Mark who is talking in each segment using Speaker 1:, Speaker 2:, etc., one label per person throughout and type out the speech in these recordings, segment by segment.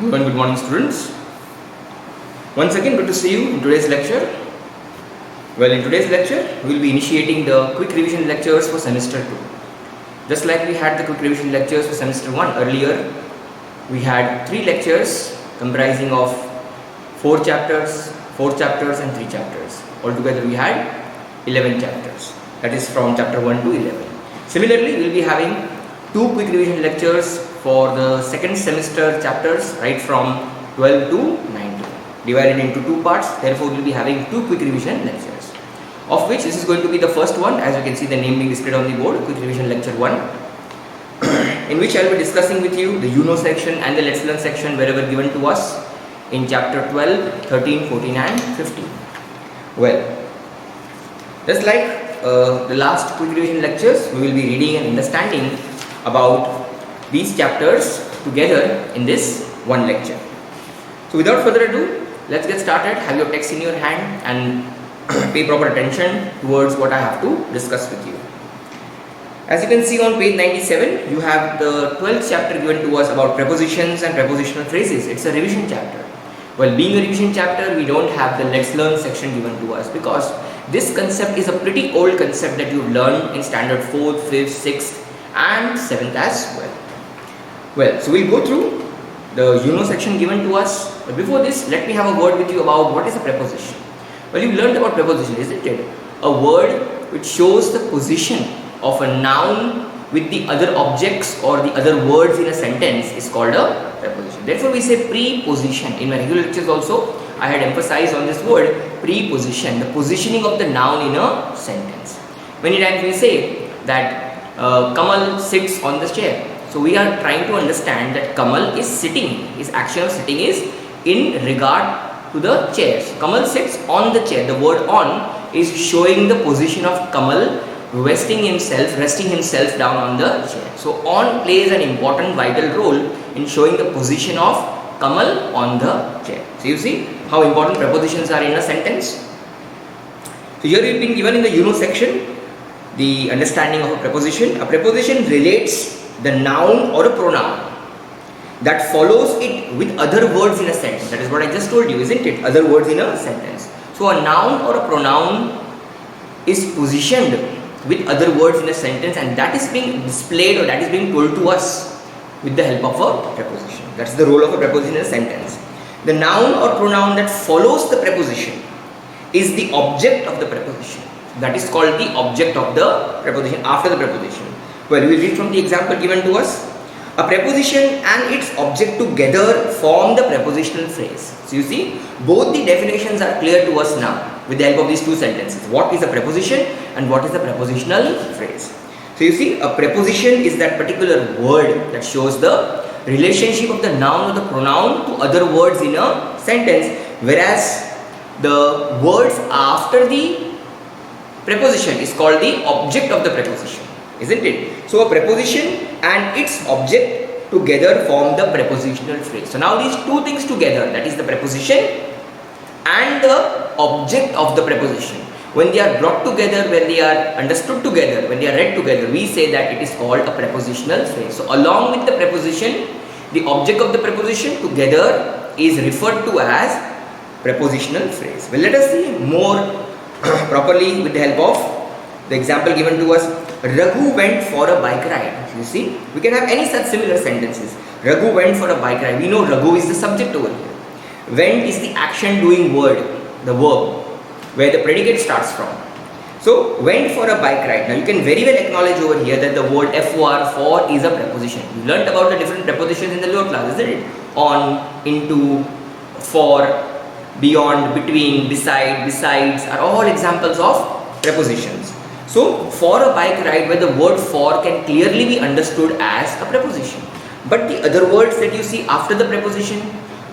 Speaker 1: Good morning, students. Once again, good to see you in today's lecture. Well, in today's lecture, we will be initiating the quick revision lectures for semester 2. Just like we had the quick revision lectures for semester 1 earlier, we had 3 lectures comprising of 4 chapters and 3 chapters. Altogether, we had 11 chapters. That is from chapter 1 to 11. Similarly, we will be having 2 quick revision lectures for the second semester chapters right from 12 to 19, divided into 2 parts. Therefore, we will be having 2 quick revision lectures, of which this is going to be the first one. As you can see, the name being displayed on the board, quick revision lecture 1, in which I will be discussing with you the you know section and the let's learn section wherever given to us in chapter 12, 13, 14 and 15. Well, just like the last quick revision lectures, we will be reading and understanding about these chapters together in this one lecture. So without further ado, let's get started. Have your text in your hand and pay proper attention towards what I have to discuss with you. As you can see on page 97, you have the 12th chapter given to us about prepositions and prepositional phrases. It's a revision chapter. Well, being a revision chapter, we don't have the let's learn section given to us because this concept is a pretty old concept that you've learned in standard 4th, 5th, 6th and 7th as well. Well, so we'll go through the you know section given to us. But before this, let me have a word with you about what is a preposition. Well, you learned about preposition, isn't it? A word which shows the position of a noun with the other objects or the other words in a sentence is called a preposition. Therefore, we say preposition. In my regular lectures also, I had emphasized on this word preposition, the positioning of the noun in a sentence. Many times we say that Kamal sits on the chair. So we are trying to understand that Kamal is sitting. His action of sitting is in regard to the chair. So Kamal sits on the chair. The word on is showing the position of Kamal resting himself down on the chair. So on plays an important vital role in showing the position of Kamal on the chair. So you see how important prepositions are in a sentence. So here we've been given in the you know section the understanding of a preposition. A preposition relates the noun or a pronoun that follows it with other words in a sentence. That is what I just told you, isn't it? Other words in a sentence. So a noun or a pronoun is positioned with other words in a sentence, and that is being displayed or that is being told to us with the help of a preposition. That's the role of a preposition in a sentence. The noun or pronoun that follows the preposition is the object of the preposition. That is called the object of the preposition after the preposition. Well, we will read from the example given to us. A preposition and its object together form the prepositional phrase. So you see, both the definitions are clear to us now with the help of these 2 sentences. What is a preposition and what is a prepositional phrase? So you see, a preposition is that particular word that shows the relationship of the noun or the pronoun to other words in a sentence, whereas the words after the preposition is called the object of the preposition, isn't it? So a preposition and its object together form the prepositional phrase. So now these 2 things together, that is the preposition and the object of the preposition, when they are brought together, when they are understood together, when they are read together, we say that it is called a prepositional phrase. So along with the preposition, the object of the preposition together is referred to as prepositional phrase. Well, let us see more properly with the help of the example given to us. Raghu went for a bike ride. You see, we can have any such similar sentences. Raghu went for a bike ride. We know Raghu is the subject over here. Went is the action doing word, the verb, where the predicate starts from. So, went for a bike ride. Now, you can very well acknowledge over here that the word for is a preposition. You learnt about the different prepositions in the lower class, isn't it? On, into, for, beyond, between, beside, besides are all examples of prepositions. So, for a bike ride, where the word for can clearly be understood as a preposition. But the other words that you see after the preposition,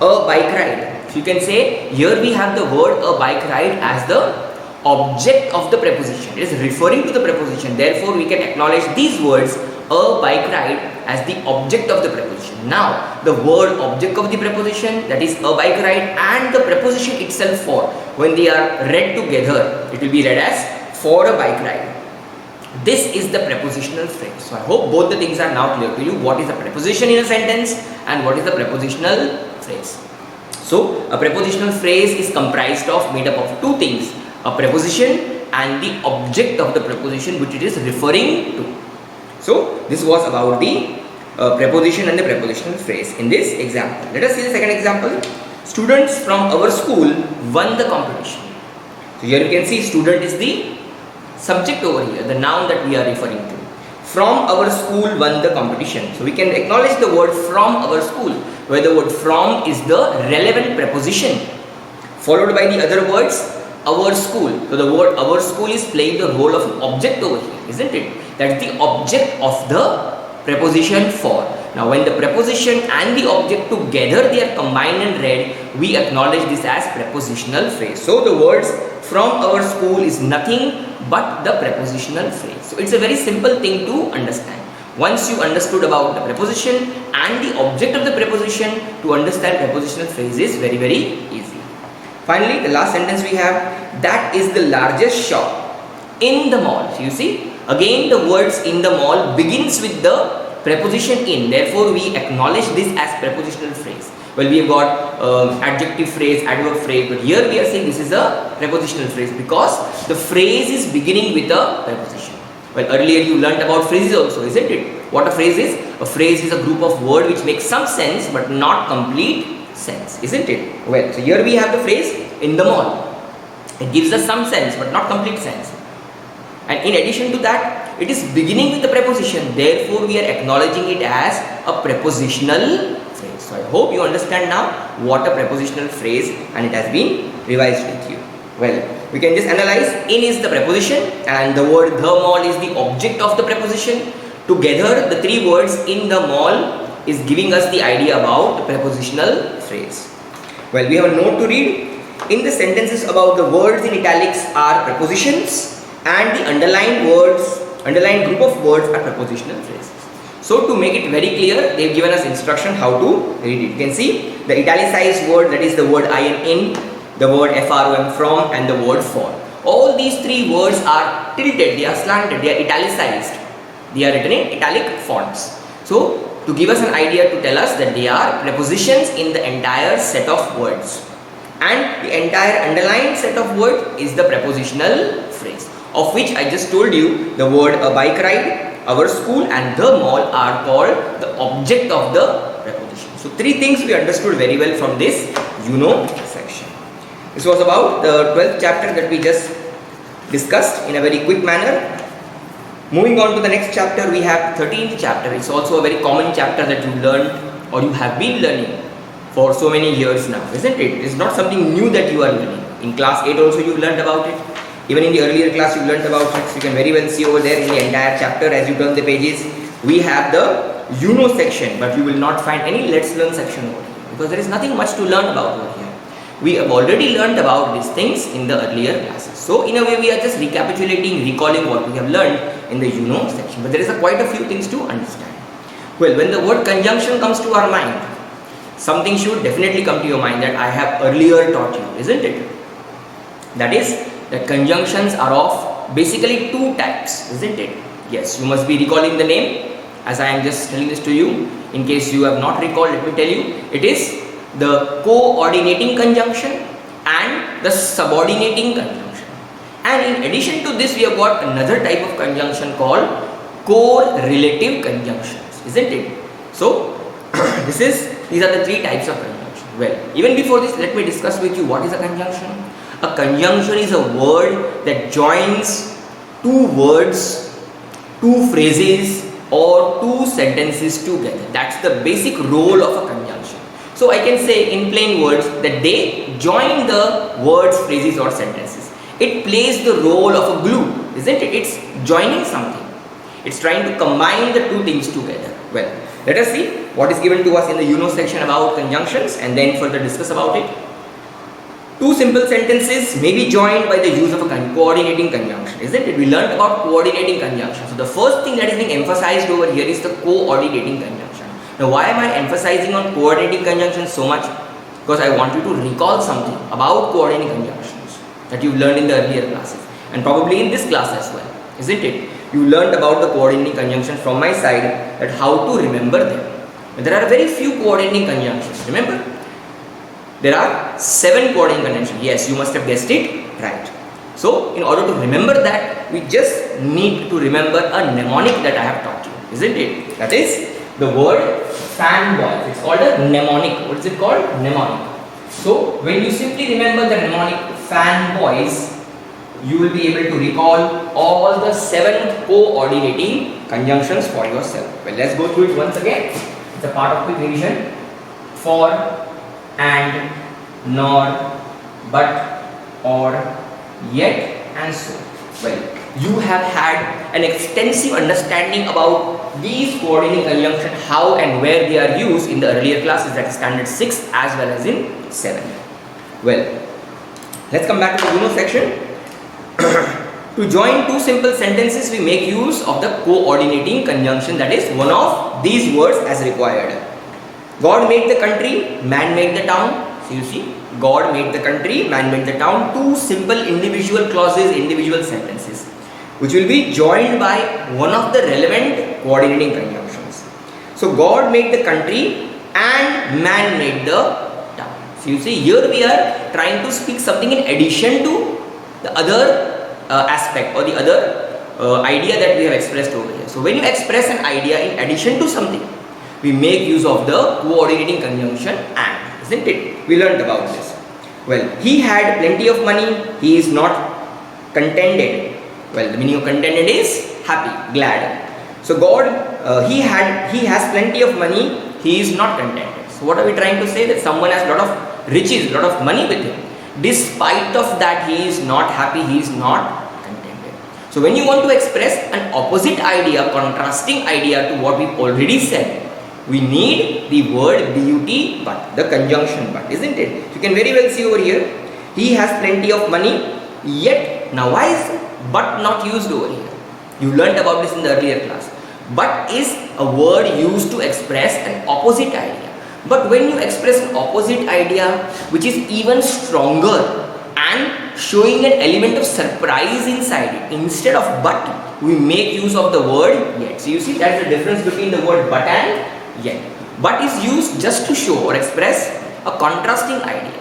Speaker 1: a bike ride. So, you can say here we have the word a bike ride as the object of the preposition. It is referring to the preposition. Therefore, we can acknowledge these words a bike ride as the object of the preposition. Now, the word object of the preposition, that is a bike ride, and the preposition itself for, when they are read together, it will be read as for a bike ride. This is the prepositional phrase. So I hope both the things are now clear to you. What is a preposition in a sentence and what is the prepositional phrase. So a prepositional phrase is comprised of, made up of two things, a preposition and the object of the preposition which it is referring to. So this was about the preposition and the prepositional phrase in this example. Let us see the second example. Students from our school won the competition. So here you can see student is the subject over here, the noun that we are referring to. From our school won the competition. So we can acknowledge the word from our school, where the word from is the relevant preposition, followed by the other words our school. So the word our school is playing the role of an object over here, isn't it? That's the object of the preposition for. Now when the preposition and the object together they are combined and read, we acknowledge this as prepositional phrase. So the words from our school is nothing but the prepositional phrase. So it's a very simple thing to understand. Once you understood about the preposition and the object of the preposition, to understand prepositional phrase is very easy. Finally, the last sentence we have, that is the largest shop in the mall. So you see, again the words in the mall begins with the preposition in. Therefore, we acknowledge this as prepositional phrase. Well, we have got adjective phrase, adverb phrase, but here we are saying this is a prepositional phrase because the phrase is beginning with a preposition. Well, earlier you learnt about phrases also, isn't it? What a phrase is? A phrase is a group of words which makes some sense but not complete sense, isn't it? Well, so here we have the phrase in the mall. It gives us some sense but not complete sense. And in addition to that, it is beginning with the preposition. Therefore, we are acknowledging it as a prepositional phrase. So I hope you understand now what a prepositional phrase, and it has been revised with you. Well, we can just analyze. In is the preposition and the word the mall is the object of the preposition. Together, the three words in the mall is giving us the idea about the prepositional phrase. Well, we have a note to read. In the sentences about the words in italics are prepositions, and the underlined group of words are prepositional phrases. So to make it very clear, they have given us instruction how to read it. You can see the italicized word, that is the word in, the word from, and the word for. All these three words are tilted, they are slanted, they are italicized. They are written in italic fonts. So to give us an idea, to tell us that they are prepositions in the entire set of words. And the entire underlined set of words is the prepositional phrase, of which I just told you the word a bike ride, our school, and the mall are called the object of the preposition. So three things we understood very well from this section. This was about the 12th chapter that we just discussed in a very quick manner. Moving on to the next chapter, we have 13th chapter. It's also a very common chapter that you learned or you have been learning for so many years now, isn't it? It's not something new that you are learning. In class 8 also you learned about it. Even in the earlier class you learnt about it. So you can very well see over there in the entire chapter, as you turn the pages, we have the section, but you will not find any let's learn section over here because there is nothing much to learn about over here. We have already learned about these things in the earlier classes. So in a way we are just recapitulating, recalling what we have learned in the section, but there is quite a few things to understand. Well, when the word conjunction comes to our mind, something should definitely come to your mind that I have earlier taught you, isn't it? That is, that conjunctions are of basically two types, isn't it? Yes, you must be recalling the name as I am just telling this to you. In case you have not recalled, let me tell you, it is the coordinating conjunction and the subordinating conjunction. And in addition to this, we have got another type of conjunction called correlative conjunctions, isn't it? So these are the three types of conjunction. Well, even before this, let me discuss with you what is a conjunction. A conjunction is a word that joins two words, two phrases, or two sentences together. That's the basic role of a conjunction. So I can say in plain words that they join the words, phrases, or sentences. It plays the role of a glue, isn't it? It's joining something. It's trying to combine the two things together. Well, let us see what is given to us in the section about conjunctions and then further discuss about it. Two simple sentences may be joined by the use of a coordinating conjunction, isn't it? We learned about coordinating conjunction. So the first thing that is being emphasized over here is the coordinating conjunction. Now why am I emphasizing on coordinating conjunction so much? Because I want you to recall something about coordinating conjunctions that you've learned in the earlier classes and probably in this class as well, isn't it? you learnt about the coordinating conjunctions from my side, that how to remember them. There are very few coordinating conjunctions. Remember, there are 7 coordinating conjunctions. Yes, you must have guessed it right. So, in order to remember that, we just need to remember a mnemonic that I have taught you, isn't it? That is the word fanboy. It's called a mnemonic. What is it called? Mnemonic. So, when you simply remember the mnemonic fanboys, you will be able to recall all the 7 coordinating conjunctions for yourself. Well, let's go through it once again. It's a part of quick revision. For, and, nor, but, or, yet, and so. Well, you have had an extensive understanding about these coordinating conjunctions, how and where they are used in the earlier classes, that is standard 6 as well as in 7. Well, let's come back to the Uno section. To join 2 simple sentences, we make use of the coordinating conjunction, that is one of these words as required. God made the country, man made the town. So you see, God made the country, man made the town. 2 simple individual clauses, individual sentences, which will be joined by one of the relevant coordinating conjunctions. So God made the country and man made the town. So you see, here we are trying to speak something in addition to the other aspect or the other idea that we have expressed over here. So when you express an idea in addition to something, we make use of the coordinating conjunction and, isn't it? We learned about this. Well, he had plenty of money, he is not contented. Well, the meaning of contented is happy, glad. So God, he has plenty of money, he is not contented. So what are we trying to say? That someone has a lot of riches, a lot of money with him. Despite of that, he is not happy, he is not contented. So when you want to express an opposite idea, contrasting idea to what we already said, we need the word but, the conjunction but, isn't it? You can very well see over here, he has plenty of money, yet, now why is but not used over here? You learnt about this in the earlier class. But is a word used to express an opposite idea. But when you express an opposite idea which is even stronger and showing an element of surprise inside it, instead of but, we make use of the word yet. So you see, that's the difference between the word but and yet. But is used just to show or express a contrasting idea,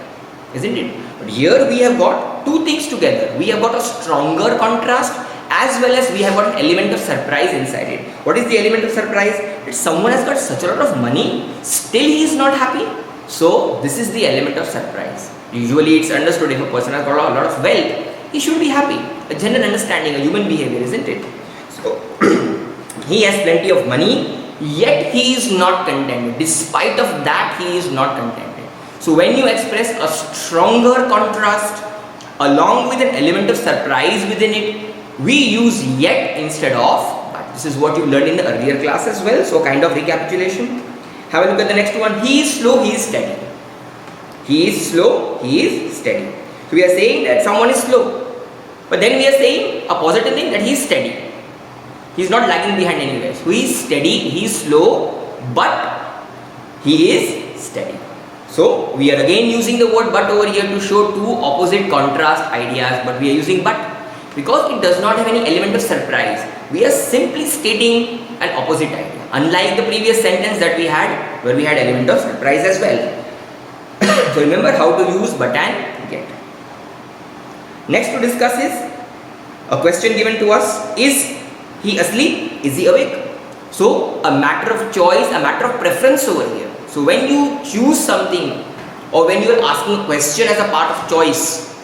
Speaker 1: isn't it? But here we have got 2 things together. We have got a stronger contrast as well as we have got an element of surprise inside it. What is the element of surprise? That someone has got such a lot of money, still he is not happy. So this is the element of surprise. Usually it's understood, if a person has got a lot of wealth, he should be happy. A general understanding, a human behavior, isn't it? So he has plenty of money, yet he is not contented. Despite of that, he is not contented. So when you express a stronger contrast along with an element of surprise within it, we use yet instead of but. This is what you learned in the earlier class as well. So kind of recapitulation. Have a look at the next one. He is slow, he is steady. He is slow, he is steady. So we are saying that someone is slow. But then we are saying a positive thing, that he is steady. He is not lagging behind anywhere. So he is steady, he is slow, but he is steady. So we are again using the word but over here to show 2 opposite contrast ideas, but we are using but because it does not have any element of surprise. We are simply stating an opposite idea, unlike the previous sentence that we had, where we had element of surprise as well. So remember how to use but and yet. Next to discuss is a question given to us: is he asleep? Is he awake? So a matter of choice, a matter of preference over here. So when you choose something, or when you are asking a question as a part of choice,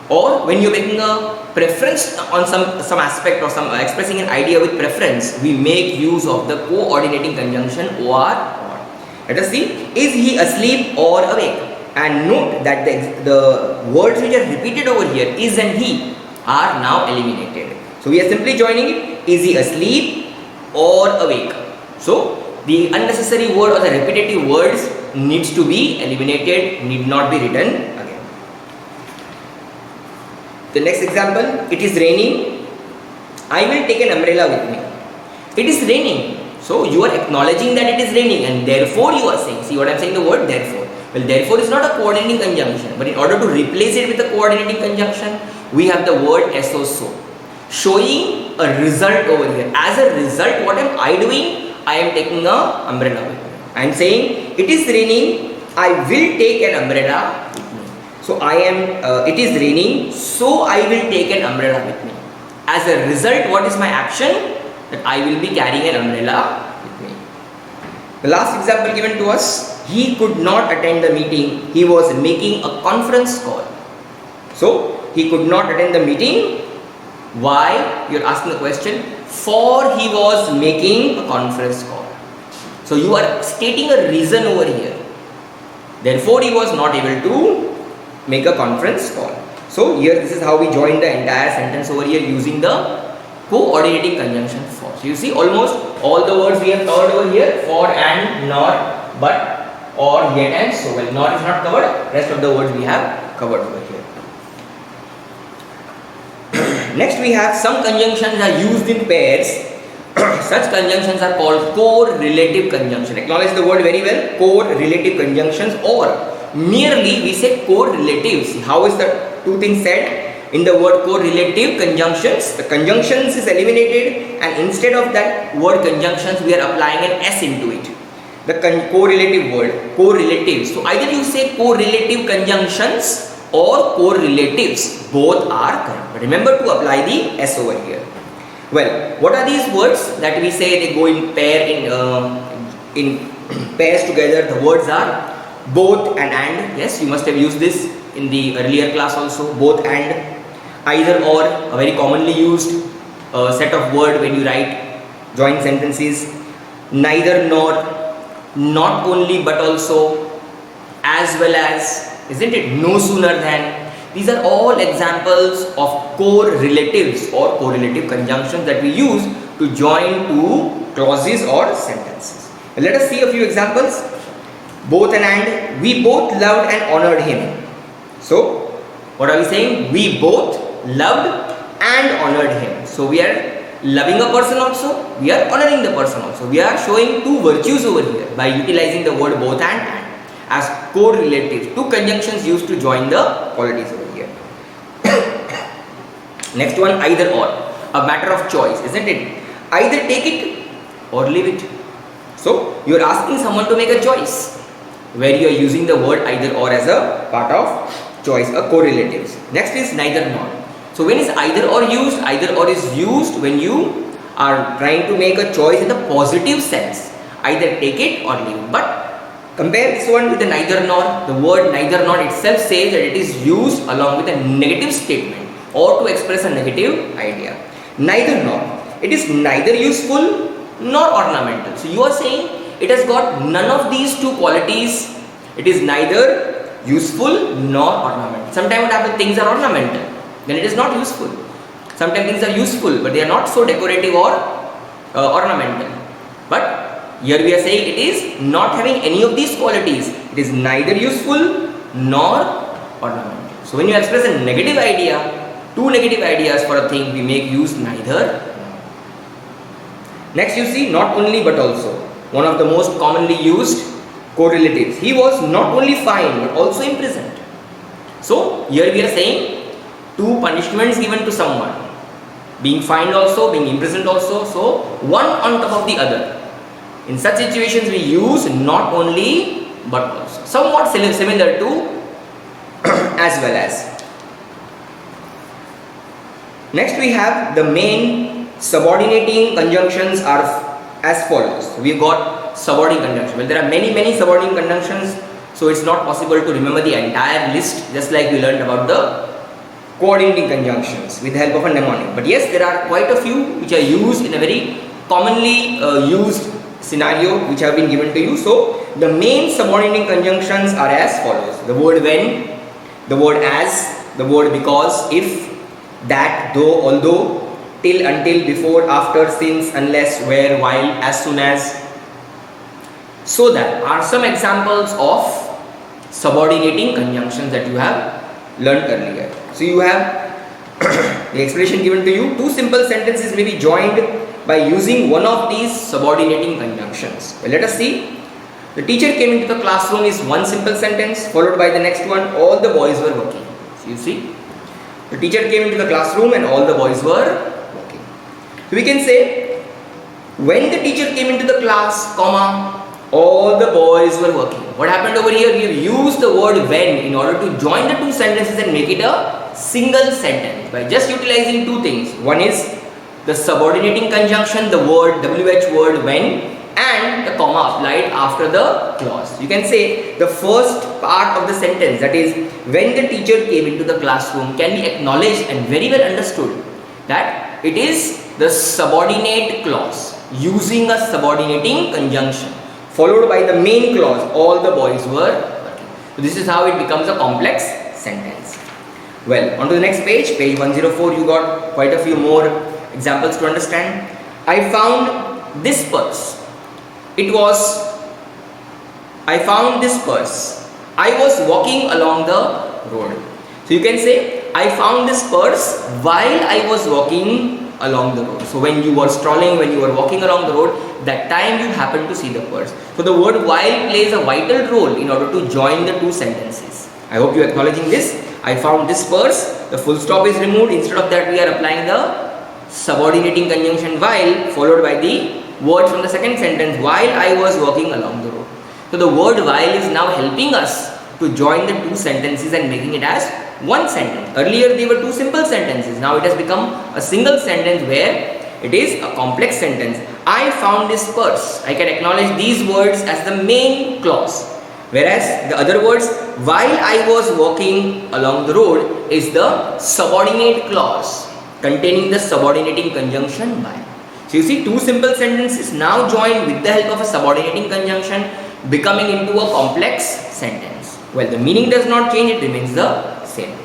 Speaker 1: or when you are making a preference on some aspect or some expressing an idea with preference, we make use of the coordinating conjunction or. Let us see, is he asleep or awake? And note that the words which are repeated over here, is and he, are now eliminated. So we are simply joining it, is he asleep or awake? So the unnecessary word or the repetitive words needs to be eliminated, need not be written again. The next example, it is raining, I will take an umbrella with me. It is raining. So you are acknowledging that it is raining and therefore you are saying, see what I am saying, the word therefore. Well, therefore is not a coordinating conjunction, but in order to replace it with a coordinating conjunction, we have the word so. showing a result over here. As a result, what am I doing? I am taking a umbrella with me. I am saying it is raining, I will take an umbrella with me. So I am, it is raining, so I will take an umbrella with me. As a result, what is my action? That I will be carrying an umbrella with me. The last example given to us, he could not attend the meeting, he was making a conference call. So he could not attend the meeting. Why? You are asking the question. For he was making a conference call. So you are stating a reason over here. Therefore he was not able to make a conference call. So here this is how we join the entire sentence over here using the coordinating conjunction for. So you see almost all the words we have covered over here, for, and, nor, but, or, yet, and so. Well, nor is not covered, rest of the words we have covered over here. Next we have some conjunctions are used in pairs. Such conjunctions are called correlative conjunction. Acknowledge the word very well, correlative conjunctions, or merely we say correlatives. How is the two things said? In the word correlative conjunctions, the conjunctions is eliminated, and instead of that word conjunctions we are applying an S into it. The correlative word, correlative. So either you say correlative conjunctions or correlatives, both are correct. But remember to apply the S over here. Well, what are these words that we say they go in pair in pairs together? The words are both and. Yes, you must have used this in the earlier class also. Both and, either or, a very commonly used set of word when you write joint sentences. Neither nor, not only but also, as well as, isn't it? No sooner than. These are all examples of correlatives or correlative conjunctions that we use to join two clauses or sentences. Let us see a few examples. Both and, we both loved and honored him. So, what are we saying? We both loved and honored him. So, we are loving a person also, we are honoring the person also. We are showing two virtues over here by utilizing the word both and as correlative, two conjunctions used to join the qualities over here. Next one, either or, a matter of choice, isn't it? Either take it or leave it. So you are asking someone to make a choice where you are using the word either or as a part of choice, a correlative. Next is neither nor. So when is either or used? Either or is used when you are trying to make a choice in the positive sense, either take it or leave it. But compare this one with the neither nor. The word neither nor itself says that it is used along with a negative statement or to express a negative idea. Neither nor. It is neither useful nor ornamental. So you are saying it has got none of these two qualities. It is neither useful nor ornamental. Sometimes what happens, things are ornamental, then it is not useful. Sometimes things are useful but they are not so decorative or ornamental. But here we are saying it is not having any of these qualities. It is neither useful nor ornamental. So when you express a negative idea, two negative ideas for a thing, we make use neither. Next you see not only but also, one of the most commonly used correlatives. He was not only fined but also imprisoned. So here we are saying two punishments given to someone, being fined also, being imprisoned also. So one on top of the other. In such situations we use not only but also, somewhat similar to as well as. Next we have the main subordinating conjunctions are as follows. We got subordinating conjunction. Well, there are many subordinating conjunctions, so it's not possible to remember the entire list, just like we learned about the coordinating conjunctions with the help of a mnemonic. But yes, there are quite a few which are used in a very commonly used scenario which have been given to you. So the main subordinating conjunctions are as follows: the word when, the word as, the word because, if, that, though, although, till, until, before, after, since, unless, where, while, as soon as. So that are some examples of subordinating conjunctions that you have learned earlier. So you have the explanation given to you. Two simple sentences may be joined by using one of these subordinating conjunctions. Well, let us see. The teacher came into the classroom is one simple sentence, followed by the next one, all the boys were working. So you see, the teacher came into the classroom and all the boys were So we can say, when the teacher came into the class, comma, all the boys were working. What happened over here? We have used the word when in order to join the two sentences and make it a single sentence by just utilizing two things. One is the subordinating conjunction, the word WH word when, and the comma applied after the clause. You can say the first part of the sentence, that is when the teacher came into the classroom, can be acknowledged and very well understood that it is the subordinate clause using a subordinating conjunction followed by the main clause, all the boys were working. So this is how it becomes a complex sentence. Well, on to the next page, page 104, you got quite a few more examples to understand. I found this purse. I found this purse. I was walking along the road. So you can say, I found this purse while I was walking along the road. So when you were strolling, when you were walking along the road, that time you happened to see the purse. So the word while plays a vital role in order to join the two sentences. I hope you are acknowledging this. I found this purse. The full stop is removed. Instead of that, we are applying the subordinating conjunction while followed by the word from the second sentence, while I was walking along the road. So the word while is now helping us to join the two sentences and making it as one sentence. Earlier they were two simple sentences. Now it has become a single sentence where it is a complex sentence. I found this purse. I can acknowledge these words as the main clause, whereas the other words while I was walking along the road is the subordinate clause containing the subordinating conjunction by. So you see, two simple sentences now joined with the help of a subordinating conjunction, becoming into a complex sentence. Well, the meaning does not change, it remains the same.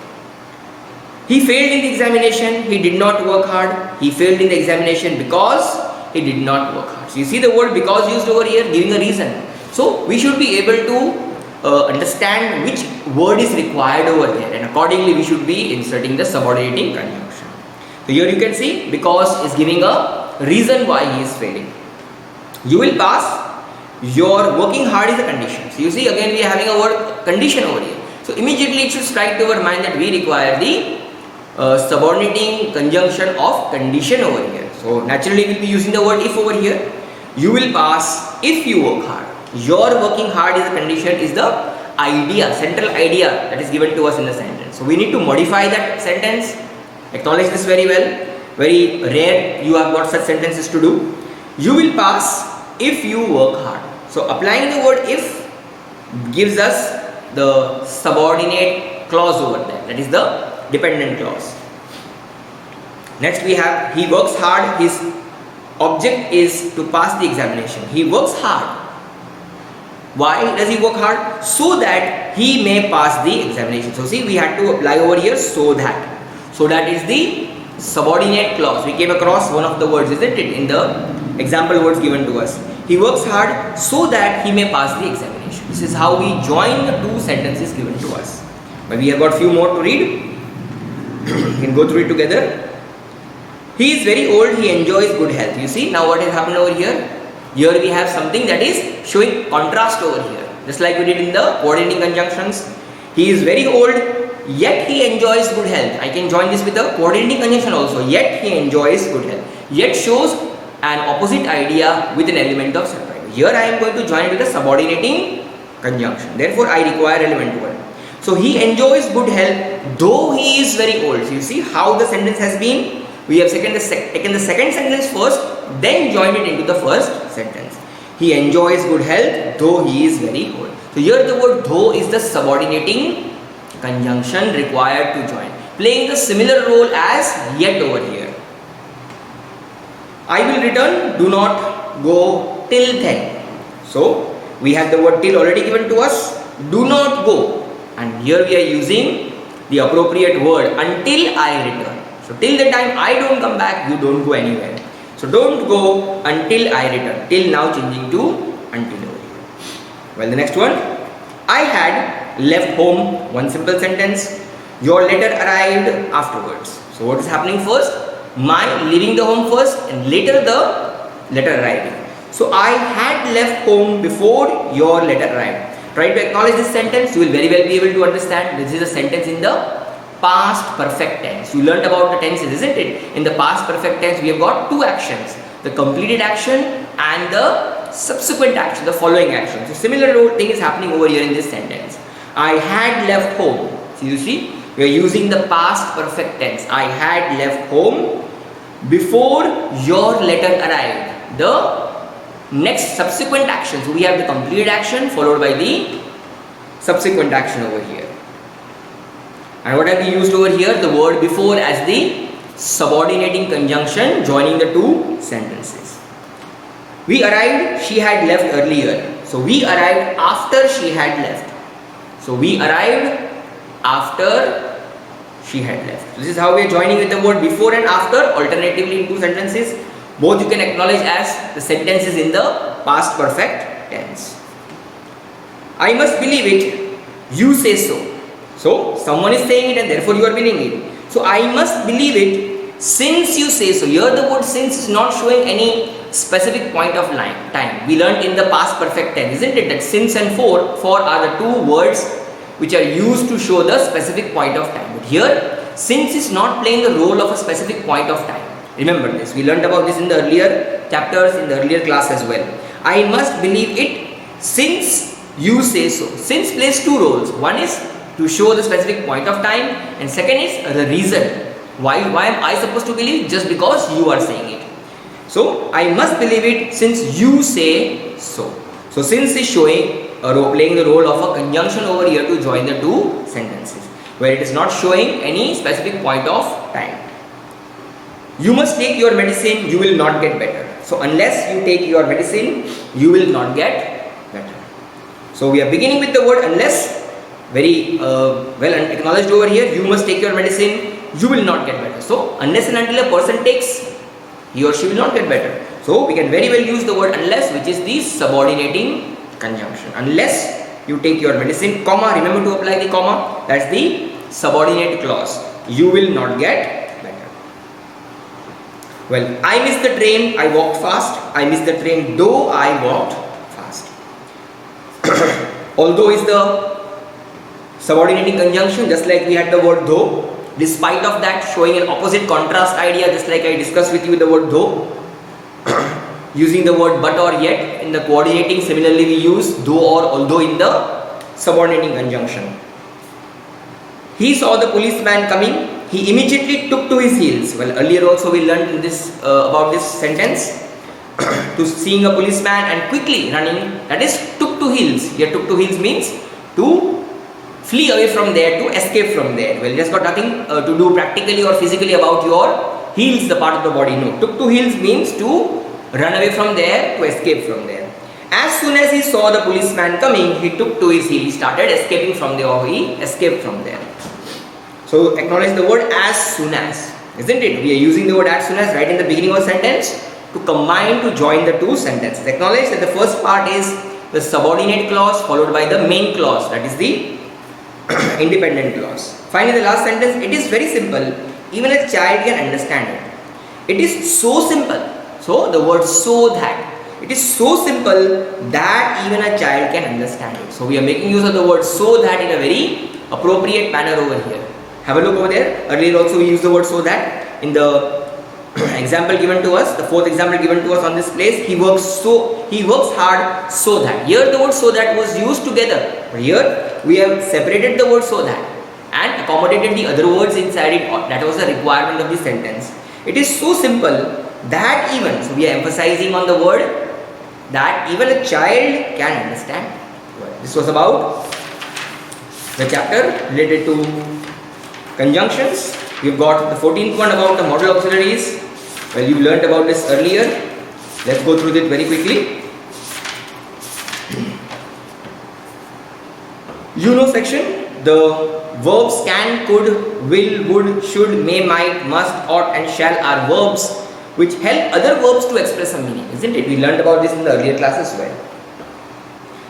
Speaker 1: He failed in the examination, he did not work hard. He failed in the examination because he did not work hard. So you see the word because used over here, giving a reason. So we should be able to understand which word is required over there, and accordingly we should be inserting the subordinating conjunction. So here you can see because is giving a reason why he is failing. You will pass. Your working hard is a condition. So you see again we are having a word condition over here. So immediately it should strike to our mind that we require the subordinating conjunction of condition over here. So naturally we will be using the word if over here. You will pass if you work hard. Your working hard is a condition, is the idea, central idea that is given to us in the sentence. So we need to modify that sentence. Acknowledge this very well. Very rare you have got such sentences to do. You will pass if you work hard. So applying the word if gives us the subordinate clause over there, that is the dependent clause. Next we have he works hard. His object is to pass the examination. He works hard. Why does he work hard? So that he may pass the examination. So see, we had to apply over here so that. So that is the subordinate clause. We came across one of the words, isn't it, in the example words given to us. He works hard so that he may pass the examination. This is how we join the two sentences given to us. But we have got few more to read. We can go through it together. He is very old, he enjoys good health. You see now what has happened over here? Here we have something that is showing contrast over here. Just like we did in the coordinating conjunctions. He is very old, yet he enjoys good health. I can join this with the coordinating conjunction also. Yet he enjoys good health. Yet shows an opposite idea with an element of surprise. Here I am going to join it with a subordinating conjunction. Therefore I require element 1. So he enjoys good health though he is very old. So you see how the sentence has been. We have taken the second sentence first, then joined it into the first sentence. He enjoys good health though he is very old. So here the word though is the subordinating conjunction required to join, playing the similar role as yet over here. I will return, do not go till then. So we have the word till already given to us. Do not go, and here we are using the appropriate word until I return. So till the time I don't come back, you don't go anywhere. So don't go until I return. Till now changing to until over here. Well, the next one. I had left home. One simple sentence. Your letter arrived afterwards. So what is happening first? My leaving the home first and later the letter arriving. So I had left home before your letter arrived. Try to acknowledge this sentence. You will very well be able to understand. This is a sentence in the past perfect tense. You learnt about the tenses, isn't it? In the past perfect tense, we have got two actions, the completed action and the subsequent action, the following action. So similar thing is happening over here in this sentence. I had left home. So you see, we are using the past perfect tense. I had left home before your letter arrived. The next subsequent action, so we have the completed action followed by the subsequent action over here. And what have we used over here? The word before as the subordinating conjunction joining the two sentences. We arrived, she had left earlier. So we arrived after she had left. So we arrived after she had left. This is how we are joining with the word before and after alternatively in two sentences. Both you can acknowledge as the sentences in the past perfect tense. I must believe it, you say so. So someone is saying it and therefore you are believing it. So I must believe it since you say so. Here the word since is not showing any specific point of time. We learned in the past perfect tense, isn't it, that since and for are the two words which are used to show the specific point of time. But here since is not playing the role of a specific point of time. Remember this. We learned about this in the earlier chapters, in the earlier class as well. I must believe it since you say so. Since plays two roles. One is to show the specific point of time, and second is the reason. Why am I supposed to believe? Just because you are saying it. So I must believe it since you say so. So since is showing a role, playing the role of a conjunction over here to join the two sentences, where it is not showing any specific point of time. You must take your medicine, you will not get better. So unless you take your medicine, you will not get better. So we are beginning with the word unless, very well acknowledged over here. You must take your medicine, you will not get better. So unless and until a person takes, he or she will not get better. So we can very well use the word unless, which is the subordinating conjunction. Unless you take your medicine, comma, remember to apply the comma, that's the subordinate clause. You will not get better. Well, I missed the train, I walked fast. I missed the train though I walked fast. Although is the subordinating conjunction, just like we had the word though. Despite of that, showing an opposite contrast idea, just like I discussed with you the word though. Using the word but or yet in the coordinating, similarly we use though or although in the subordinating conjunction. He saw the policeman coming, he immediately took to his heels. Well, earlier also we learned in this about this sentence. To seeing a policeman and quickly running, that is took to heels. Here took to heels means to flee away from there, to escape from there. Well, it has got nothing to do practically or physically about your heels, the part of the body. No, took to heels means to run away from there, to escape from there. As soon as he saw the policeman coming, he took to his heel. He started escaping from there, or he escaped from there. So acknowledge the word as soon as, isn't it? We are using the word as soon as right in the beginning of the sentence to combine, to join the two sentences. Acknowledge that the first part is the subordinate clause followed by the main clause, that is the independent clause. Finally, the last sentence, it is very simple, even a child can understand it. It is so simple. So the word so that, it is so simple that even a child can understand it. So we are making use of the word so that in a very appropriate manner over here. Have a look over there. Earlier also we used the word so that in the example given to us, the fourth example given to us on this place. He works hard so that. Here the word so that was used together. But here we have separated the word so that and accommodated the other words inside it. That was the requirement of the sentence. It is so simple that even, so we are emphasizing on the word that even a child can understand. This was about the chapter related to conjunctions. We've got the 14th one about the modal auxiliaries. Well, you learnt about this earlier. Let's go through it very quickly. You know section. The verbs can, could, will, would, should, may, might, must, ought and shall are verbs which help other verbs to express a meaning, isn't it? We learned about this in the earlier class as well.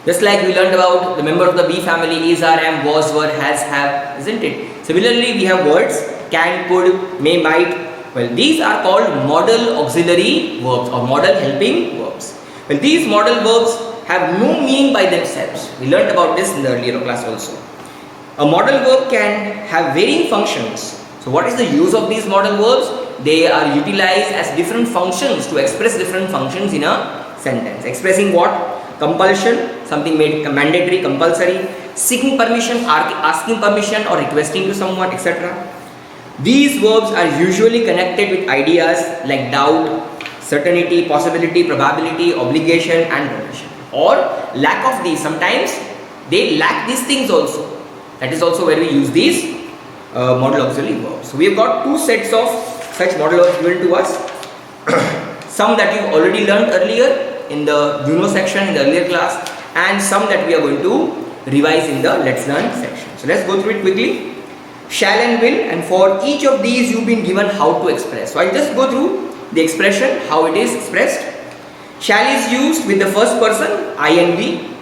Speaker 1: Just like we learned about the member of the be family, is, are, am, was, were, has, have, isn't it? Similarly, we have words can, could, may, might. Well, these are called modal auxiliary verbs or modal helping verbs. Well, these modal verbs have no meaning by themselves. We learned about this in the earlier class also. A modal verb can have varying functions. So what is the use of these modal verbs? They are utilized as different functions to express different functions in a sentence. Expressing what? Compulsion, something made mandatory, compulsory. Seeking permission, asking permission or requesting to someone, etc. These verbs are usually connected with ideas like doubt, certainty, possibility, probability, obligation and permission. Or lack of these. Sometimes they lack these things also. That is also where we use these modal auxiliary verbs. So we have got two sets of such modal verbs given to us. Some that you've already learned earlier in the you know section in the earlier class, and some that we are going to revise in the let's learn section. So let's go through it quickly. Shall and will, and for each of these you've been given how to express. So I'll just go through the expression, how it is expressed. Shall is used with the first person, I and we,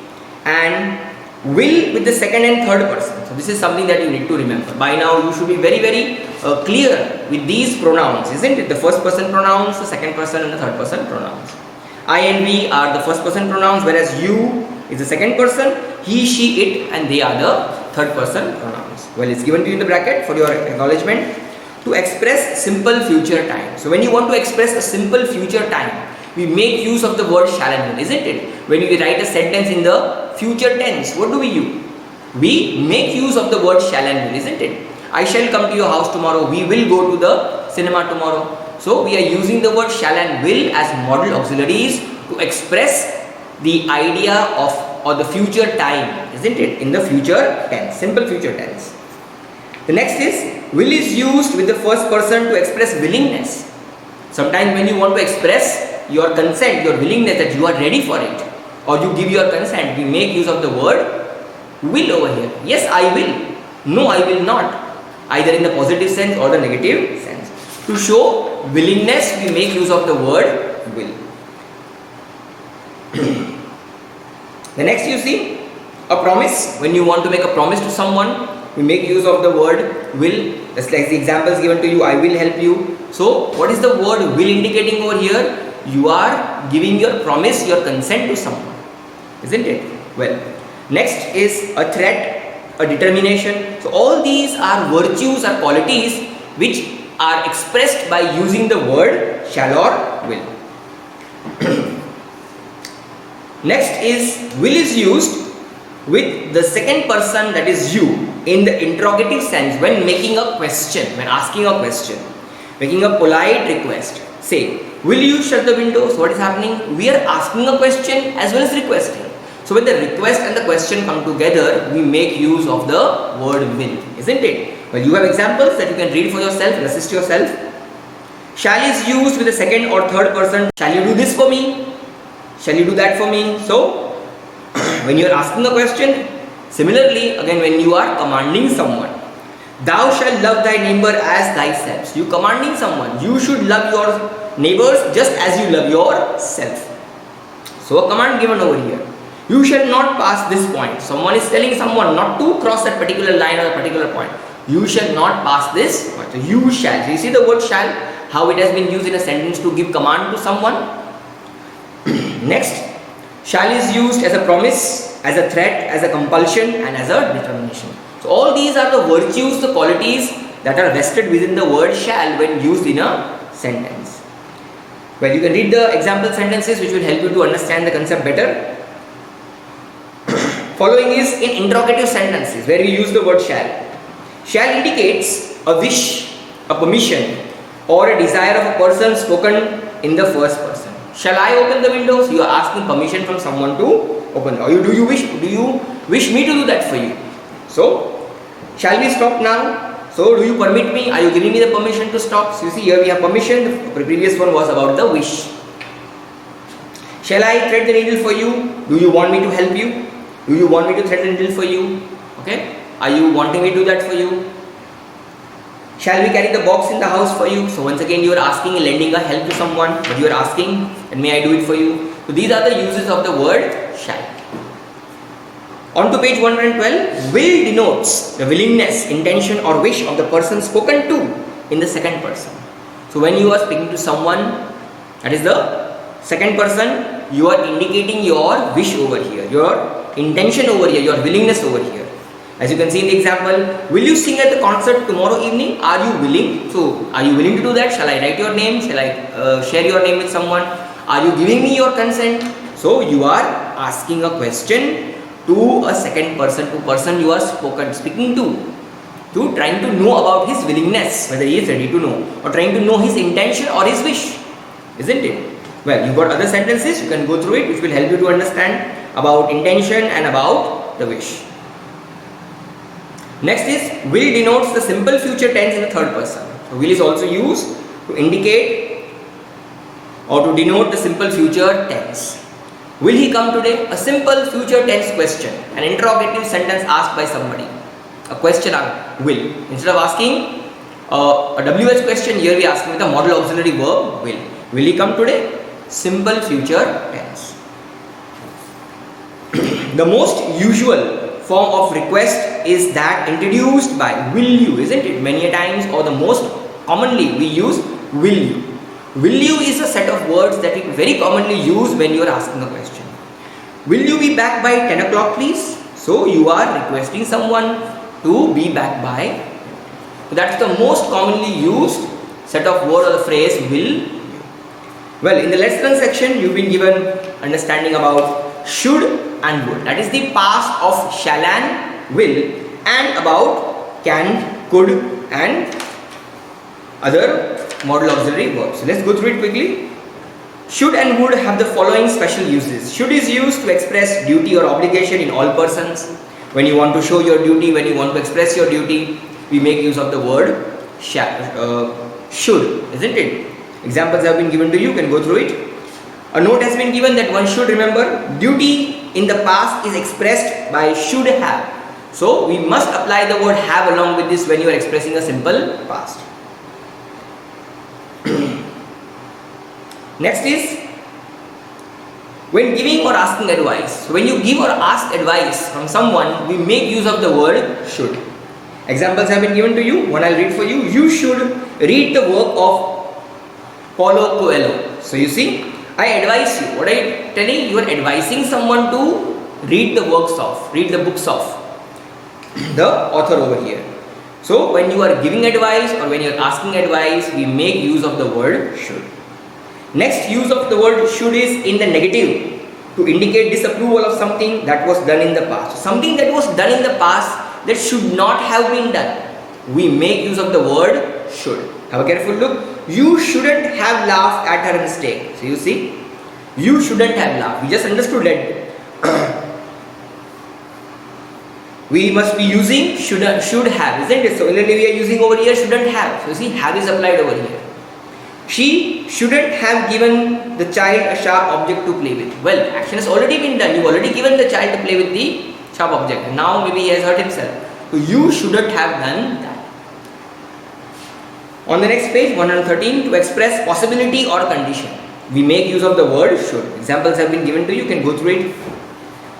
Speaker 1: and will with the second and third person. So this is something that you need to remember. By now you should be very clear with these pronouns, isn't it? The first person pronouns, the second person and the third person pronouns. I and we are the first person pronouns, whereas you is the second person, he, she, it, and they are the third person pronouns. Well, it's given to you in the bracket for your acknowledgement. To express simple future time. So when you want to express a simple future time, we make use of the word shall and will, isn't it? When we write a sentence in the future tense, what do we use? We make use of the word shall and will, isn't it? I shall come to your house tomorrow. We will go to the cinema tomorrow. So we are using the word shall and will as modal auxiliaries to express the idea of or the future time, isn't it? In the future tense, simple future tense. The next is will is used with the first person to express willingness. Sometimes when you want to express your consent, your willingness that you are ready for it, or you give your consent, we make use of the word will over here. Yes, I will. No, I will not. Either in the positive sense or the negative sense. To show willingness, we make use of the word will. The next you see, a promise. When you want to make a promise to someone, we make use of the word will. Just like the examples given to you, I will help you. So what is the word will indicating over here? You are giving your promise, your consent to someone, isn't it? Well, next is a threat, a determination. So all these are virtues or qualities which are expressed by using the word shall or will. Next is will is used with the second person, that is you, in the interrogative sense when making a question, when asking a question, making a polite request. Say, will you shut the windows? What is happening? We are asking a question as well as requesting. So when the request and the question come together, we make use of the word will, isn't it? Well, you have examples that you can read for yourself and assist yourself. Shall is used with the second or third person. Shall you do this for me? Shall you do that for me? So when you are asking a question, similarly again when you are commanding someone, thou shalt love thy neighbor as thyself. You commanding someone, you should love your neighbors just as you love yourself. So a command given over here. You shall not pass this point. Someone is telling someone not to cross that particular line or a particular point. You shall not pass this point. So you shall. So you see the word shall, how it has been used in a sentence to give command to someone. Next, shall is used as a promise, as a threat, as a compulsion and as a determination. So all these are the virtues, the qualities that are vested within the word shall when used in a sentence. Well, you can read the example sentences which will help you to understand the concept better. Following is in interrogative sentences where we use the word shall. Shall indicates a wish, a permission or a desire of a person spoken in the first person. Shall I open the windows? You are asking permission from someone to open. Or do you wish me to do that for you? So, shall we stop now? So, do you permit me? Are you giving me the permission to stop? So, you see here we have permission. The previous one was about the wish. Shall I thread the needle for you? Do you want me to help you? Do you want me to thread the needle for you? Okay. Are you wanting me to do that for you? Shall we carry the box in the house for you? So once again you are asking, lending a help to someone, but you are asking, and may I do it for you? So these are the uses of the word shall. On to page 112, will denotes the willingness, intention or wish of the person spoken to in the second person. So when you are speaking to someone, that is the second person, you are indicating your wish over here, your intention over here, your willingness over here. As you can see in the example, will you sing at the concert tomorrow evening? Are you willing? So, are you willing to do that? Shall I write your name? Shall I share your name with someone? Are you giving me your consent? So, you are asking a question to a second person, to person you are speaking to trying to know about his willingness, whether he is ready to know, or trying to know his intention or his wish, isn't it? Well, you've got other sentences, you can go through it, which will help you to understand about intention and about the wish. Next is will denotes the simple future tense in the third person. So, will is also used to indicate or to denote the simple future tense. Will he come today? A simple future tense question, an interrogative sentence asked by somebody. A question will. Instead of asking a WH question, here we are asking with a modal auxiliary verb will. Will he come today? Simple future tense. The most usual form of request is that introduced by will you, isn't it? Many a times, or the most commonly we use will you. Will you is a set of words that we very commonly use when you are asking a question. Will you be back by 10 o'clock please? So you are requesting someone to be back by. So that's the most commonly used set of word or the phrase will you. Well, in the lesson section you've been given understanding about should and would. That is the past of shall and will, and about can, could and other modal auxiliary verbs. So let's go through it quickly. Should and would have the following special uses. Should is used to express duty or obligation in all persons. When you want to show your duty, when you want to express your duty, we make use of the word should, isn't it? Examples have been given to you, can go through it. A note has been given that one should remember duty in the past is expressed by should have. So we must apply the word have along with this when you are expressing a simple past. Next is when giving or asking advice. So when you give or ask advice from someone, we make use of the word should. Examples have been given to you. One I'll read for you. You should read the work of Paulo Coelho. So you see, I advise you. What are you telling? You are advising someone to read the books of the author over here. So when you are giving advice or when you are asking advice, we make use of the word should. Next use of the word should is in the negative to indicate disapproval of something that was done in the past. Something that was done in the past that should not have been done. We make use of the word should. Have a careful look. You shouldn't have laughed at her mistake. So you see, you shouldn't have laughed. We just understood that we must be using should have, isn't it? So similarly we are using over here shouldn't have. So you see, have is applied over here. She shouldn't have given the child a sharp object to play with. Well, action has already been done. You've already given the child to play with the sharp object. Now maybe he has hurt himself. So you shouldn't have done that. On the next page, 113, to express possibility or condition, we make use of the word should. Examples have been given to you, you can go through it.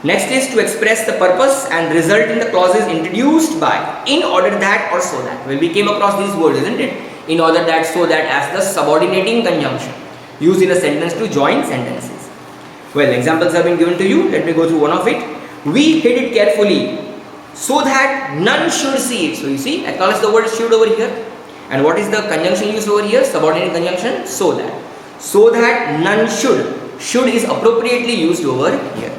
Speaker 1: Next is to express the purpose and result in the clauses introduced by, in order that or so that. Well, we came across these words, isn't it? In order that, so that, as the subordinating conjunction used in a sentence to join sentences. Well, examples have been given to you. Let me go through one of it. We hid it carefully so that none should see it. So you see, acknowledge the word should over here. And what is the conjunction used over here? Subordinating conjunction, so that. So that none should. Should is appropriately used over here.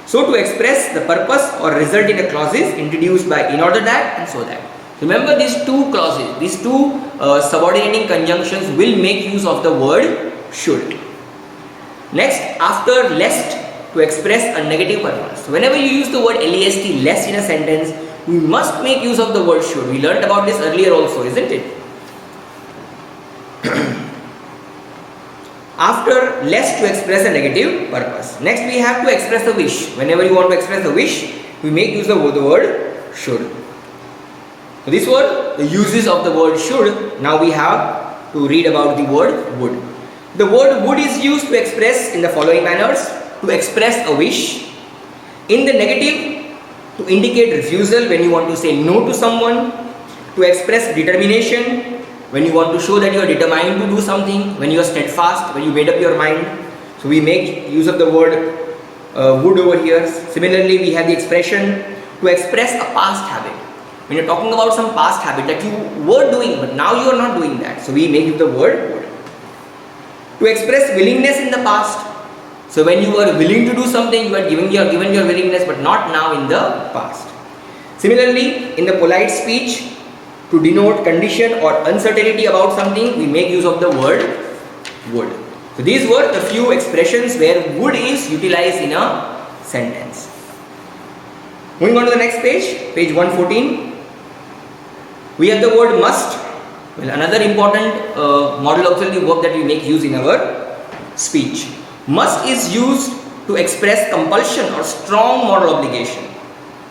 Speaker 1: So to express the purpose or result in the clauses introduced by in order that and so that. Remember these two clauses, these two subordinating conjunctions will make use of the word should. Next, after lest, to express a negative purpose. So whenever you use the word lest, lest in a sentence, we must make use of the word should. We learnt about this earlier also, isn't it? After lest, to express a negative purpose. Next we have to express a wish. Whenever you want to express a wish, we make use of the word should. So these were the uses of the word should. Now we have to read about the word would. The word would is used to express in the following manners. To express a wish. In the negative, to indicate refusal when you want to say no to someone. To express determination when you want to show that you are determined to do something. When you are steadfast, when you made up your mind. So we make use of the word would over here. Similarly, we have the expression to express a past habit. When you're talking about some past habit that you were doing but now you are not doing that, so we make use of the word would. To express willingness in the past. So when you were willing to do something, you are given your willingness, but not now in the past. Similarly, in the polite speech, to denote condition or uncertainty about something, we make use of the word would. So these were the few expressions where would is utilized in a sentence. Moving on to the next page, page 114. We have the word must. Well, another important modal auxiliary verb that we make use in our speech. Must is used to express compulsion or strong moral obligation.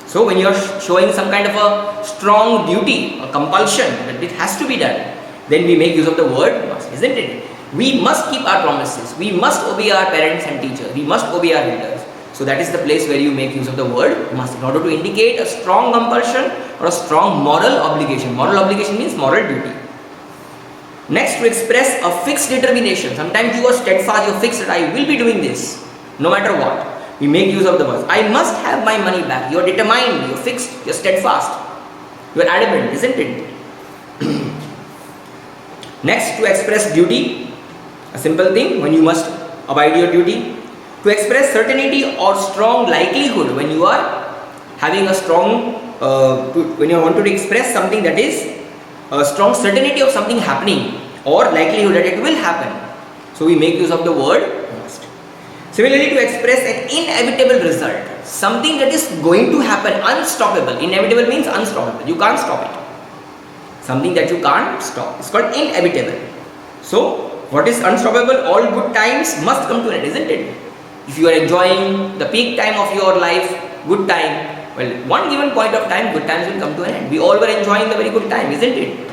Speaker 1: So when you are showing some kind of a strong duty or compulsion that it has to be done, then we make use of the word must, isn't it? We must keep our promises. We must obey our parents and teachers. We must obey our leaders. So that is the place where you make use of the word must in order to indicate a strong compulsion or a strong moral obligation. Moral obligation means moral duty. Next, to express a fixed determination. Sometimes you are steadfast, you are fixed that I will be doing this no matter what. We make use of the words. I must have my money back. You are determined, you are fixed, you are steadfast. You are adamant, isn't it? Next, to express duty. A simple thing, when you must abide your duty. To express certainty or strong likelihood, when you are having a strong, when you want to express something that is a strong certainty of something happening or likelihood that it will happen. So we make use of the word must. Similarly, to express an inevitable result, something that is going to happen, unstoppable. Inevitable means unstoppable. You can't stop it. Something that you can't stop. It's called inevitable. So what is unstoppable? All good times must come to an end, isn't it? If you are enjoying the peak time of your life, good time, well, one given point of time, good times will come to an end. We all were enjoying the very good time, isn't it?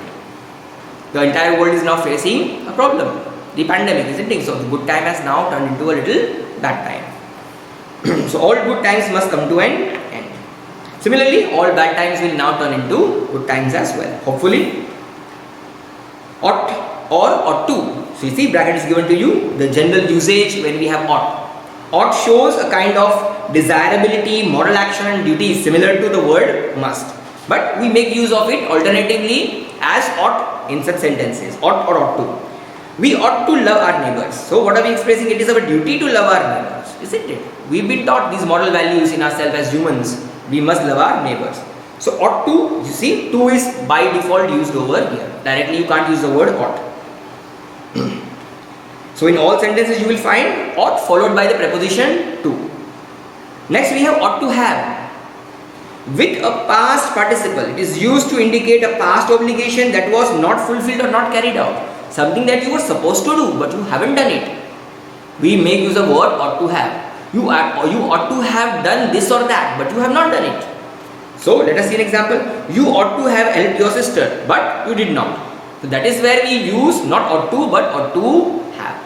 Speaker 1: The entire world is now facing a problem, the pandemic, isn't it? So the good time has now turned into a little bad time. So all good times must come to an end. Similarly, all bad times will now turn into good times as well. Hopefully, ought or ought to. So you see, bracket is given to you. The general usage when we have ought. Ought shows a kind of desirability, moral action and duty similar to the word must. But we make use of it alternatively as ought in such sentences. Ought or ought to. We ought to love our neighbors. So what are we expressing? It is our duty to love our neighbors, isn't it? We've been taught these moral values in ourselves as humans. We must love our neighbors. So ought to, you see, to is by default used over here. Directly you can't use the word ought. So in all sentences you will find ought followed by the preposition to. Next we have ought to have. With a past participle, it is used to indicate a past obligation that was not fulfilled or not carried out. Something that you were supposed to do but you haven't done it. We make use of word ought to have. You ought to have done this or that but you have not done it. So let us see an example. You ought to have helped your sister but you did not. So that is where we use not ought to but ought to have.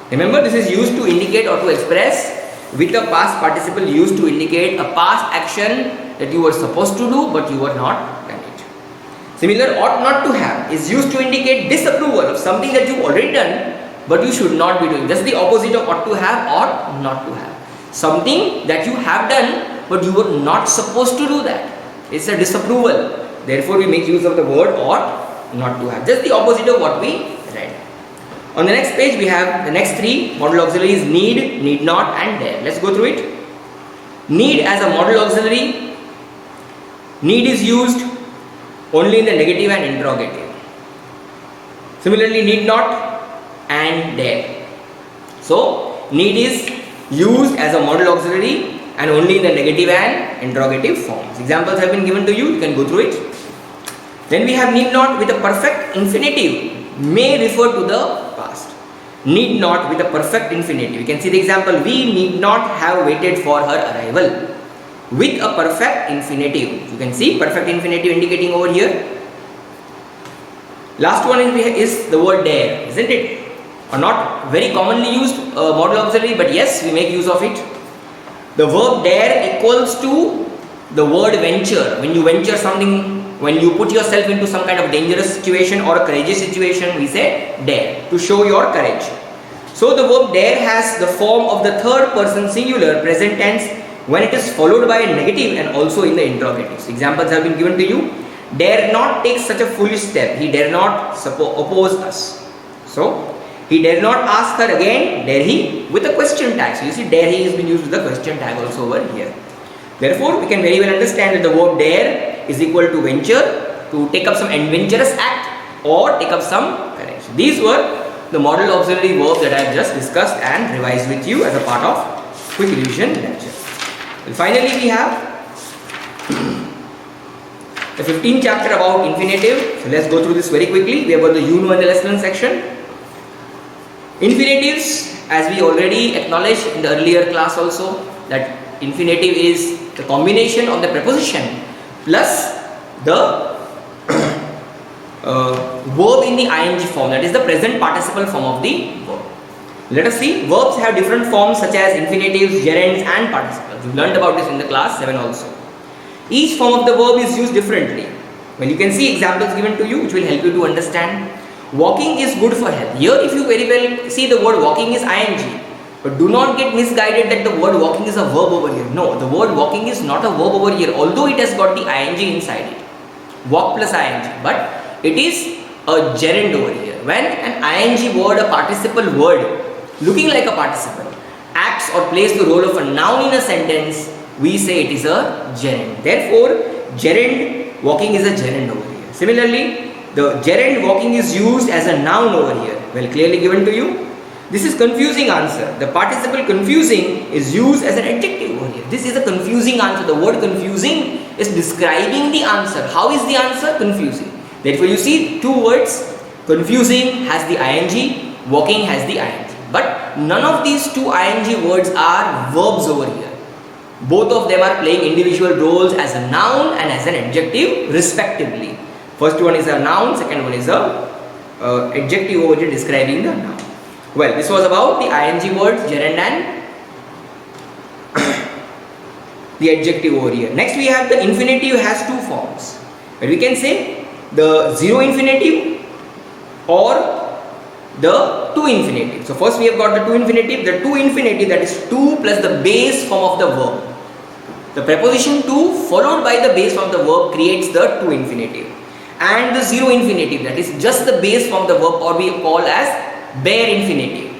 Speaker 1: Remember, this is used to indicate or to express with a past participle used to indicate a past action that you were supposed to do but you were not done it. Similar, ought not to have is used to indicate disapproval of something that you've already done but you should not be doing. That's the opposite of ought to have or not to have. Something that you have done but you were not supposed to do that. It's a disapproval. Therefore, we make use of the word ought not to have. Just the opposite of what we read. On the next page, we have the next three modal auxiliaries: need, need not and dare. Let's go through it. Need as a modal auxiliary. Need is used only in the negative and interrogative. Similarly, need not and dare. So, need is used as a modal auxiliary and only in the negative and interrogative forms. Examples have been given to you. You can go through it. Then we have need not with a perfect infinitive. May refer to the past. Need not with a perfect infinitive. You can see the example. We need not have waited for her arrival. With a perfect infinitive. You can see perfect infinitive indicating over here. Last one is the word dare, isn't it? Or not very commonly used modal auxiliary, but yes, we make use of it. The verb dare equals to the word venture. When you venture something, when you put yourself into some kind of dangerous situation or a courageous situation, we say dare, to show your courage. So the verb dare has the form of the third person singular present tense when it is followed by a negative and also in the interrogatives. Examples have been given to you. Dare not take such a foolish step. He dare not oppose us. So, he dare not ask her again, dare he, with a question tag. So, you see dare he has been used with the question tag also over here. Therefore, we can very well understand that the verb dare is equal to venture, to take up some adventurous act or take up some courage. These were the model auxiliary verbs that I have just discussed and revised with you as a part of quick revision lecture. And finally, we have the 15th chapter about infinitive. So let's go through this very quickly. We have got the you know and the less learned section. Infinitives, as we already acknowledged in the earlier class also, that infinitive is the combination of the preposition plus the verb in the ing form, that is the present participle form of the verb. Let us see, verbs have different forms such as infinitives, gerunds and participles. You learned about this in the class 7 also. Each form of the verb is used differently. Well, you can see examples given to you which will help you to understand. Walking is good for health. Here if you very well see, the word walking is ing. But do not get misguided that the word walking is a verb over here. No, the word walking is not a verb over here, although it has got the ing inside it. Walk plus ing. But it is a gerund over here. When an ing word, a participle word, looking like a participle, acts or plays the role of a noun in a sentence, we say it is a gerund. Therefore, gerund walking is a gerund over here. Similarly, the gerund walking is used as a noun over here. Well, clearly given to you. This is confusing answer. The participle confusing is used as an adjective over here. This is a confusing answer. The word confusing is describing the answer. How is the answer? Confusing. Therefore, you see two words. Confusing has the ing, walking has the ing. But none of these two ing words are verbs over here. Both of them are playing individual roles as a noun and as an adjective respectively. First one is a noun, second one is a adjective over here describing the noun. Well, this was about the ing words, gerund and the adjective over here. Next we have the infinitive has two forms. But we can say the zero infinitive or the to infinitive. So first we have got the to infinitive. The to infinitive, that is to plus the base form of the verb. The preposition to followed by the base form of the verb creates the to infinitive. And the zero infinitive, that is just the base form of the verb, or we call as bare infinitive.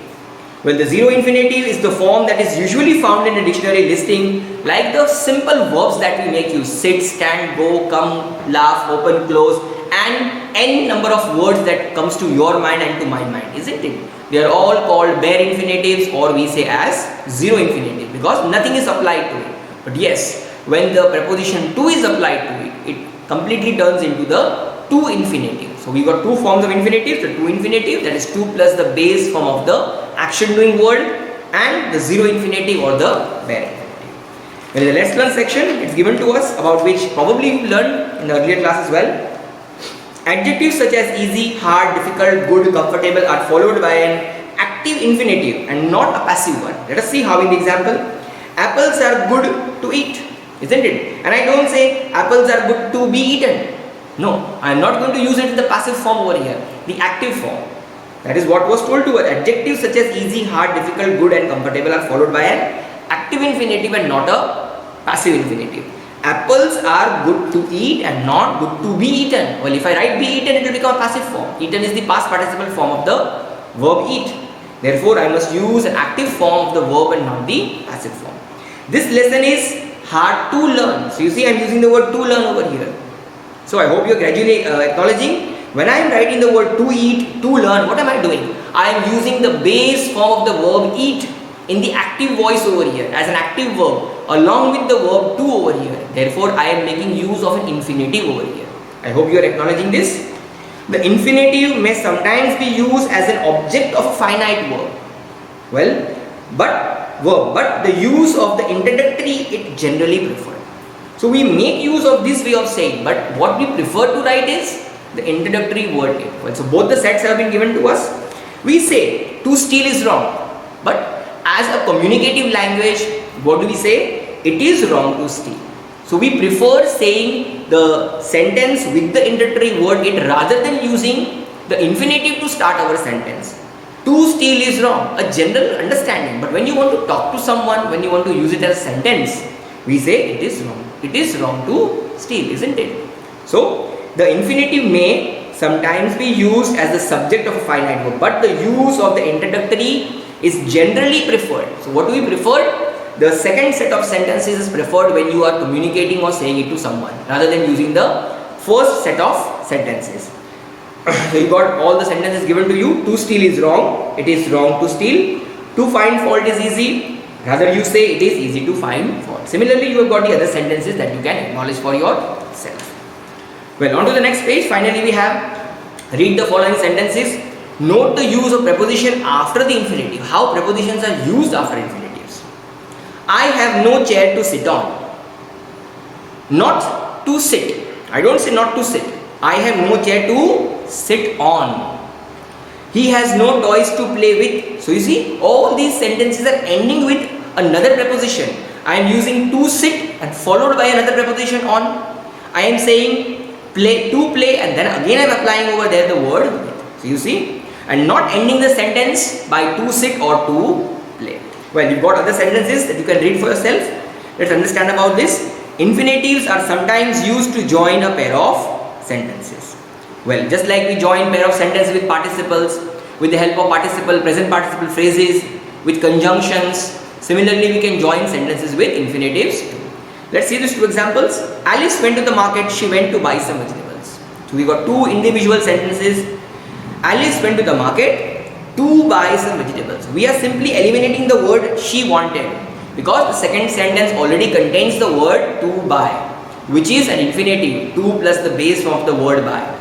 Speaker 1: Well, the zero infinitive is the form that is usually found in a dictionary listing, like the simple verbs that we make use: sit, stand, go, come, laugh, open, close, and n number of words that comes to your mind and to my mind, isn't it? They are all called bare infinitives, or we say as zero infinitive, because nothing is applied to it. But yes, when the preposition to is applied to it, it completely turns into the to infinitive. So we got two forms of infinitives: the to infinitive, that is to plus the base form of the action doing word, and the zero infinitive or the bare infinitive. In the less learned section, it's given to us, about which probably you learned in the earlier class as well. Adjectives such as easy, hard, difficult, good, comfortable are followed by an active infinitive and not a passive one. Let us see how in the example. Apples are good to eat, isn't it? And I don't say apples are good to be eaten. No, I am not going to use it in the passive form over here, the active form. That is what was told to us. Adjectives such as easy, hard, difficult, good and comfortable are followed by an active infinitive and not a passive infinitive. Apples are good to eat and not good to be eaten. Well, if I write be eaten, it will become a passive form. Eaten is the past participle form of the verb eat. Therefore, I must use an active form of the verb and not the passive form. This lesson is hard to learn. So you see, I am using the word to learn over here. So I hope you are gradually acknowledging. When I am writing the word to eat, to learn, what am I doing? I am using the base form of the verb eat in the active voice over here as an active verb along with the verb to over here. Therefore, I am making use of an infinitive over here. I hope you are acknowledging this. The infinitive may sometimes be used as an object of a finite verb. Well, but the use of the introductory it generally preferred. So we make use of this way of saying, but what we prefer to write is the introductory word it. Well, so both the sets have been given to us. We say to steal is wrong, but as a communicative language, what do we say? It is wrong to steal. So we prefer saying the sentence with the introductory word it rather than using the infinitive to start our sentence. To steal is wrong, a general understanding. But when you want to talk to someone, when you want to use it as a sentence, we say it is wrong. It is wrong to steal, isn't it? So the infinitive may sometimes be used as the subject of a finite verb, but the use of the introductory is generally preferred. So what do we prefer? The second set of sentences is preferred when you are communicating or saying it to someone, rather than using the first set of sentences. So you got all the sentences given to you. To steal is wrong. It is wrong to steal. To find fault is easy. Rather you say it is easy to find fault. Similarly, you have got the other sentences that you can acknowledge for yourself. Well, on to the next page. Finally, we have read the following sentences. Note the use of preposition after the infinitive. How prepositions are used after infinitives. I have no chair to sit on. Not to sit. I don't say not to sit. I have no chair to sit on. He has no toys to play with. So you see, all these sentences are ending with another preposition. I am using to sit and followed by another preposition on. I am saying play, to play, and then again I am applying over there the word with. So you see, and not ending the sentence by to sit or to play. Well, you've got other sentences that you can read for yourself. Let's understand about this. Infinitives are sometimes used to join a pair of sentences. Well, just like we join pair of sentences with participles, with the help of participle, present participle phrases, with conjunctions, similarly we can join sentences with infinitives too. Let's see these two examples. Alice went to the market, she went to buy some vegetables. So we got two individual sentences. Alice went to the market to buy some vegetables. We are simply eliminating the word she wanted, because the second sentence already contains the word to buy, which is an infinitive, to plus the base form of the word buy.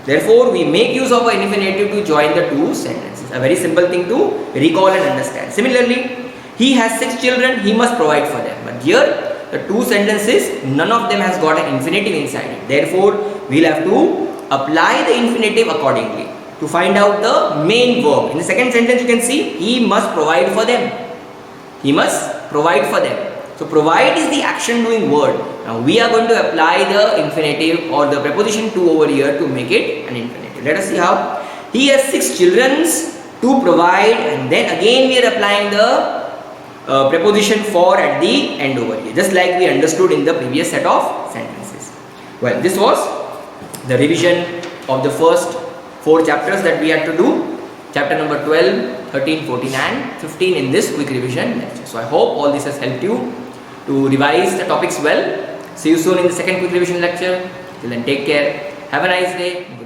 Speaker 1: Therefore, we make use of an infinitive to join the two sentences. A very simple thing to recall and understand. Similarly, he has 6 children, he must provide for them. But here, the two sentences, none of them has got an infinitive inside it. Therefore, we will have to apply the infinitive accordingly to find out the main verb. In the second sentence, you can see, he must provide for them. He must provide for them. So provide is the action doing word. Now we are going to apply the infinitive or the preposition to over here to make it an infinitive. Let us see how. He has 6 children to provide, and then again we are applying the preposition for at the end over here, just like we understood in the previous set of sentences. Well, this was the revision of the first 4 chapters that we had to do. Chapter number 12, 13, 14 and 15 in this quick revision lecture. So I hope all this has helped you to revise the topics well. See you soon in the second quick revision lecture. Till then, take care. Have a nice day.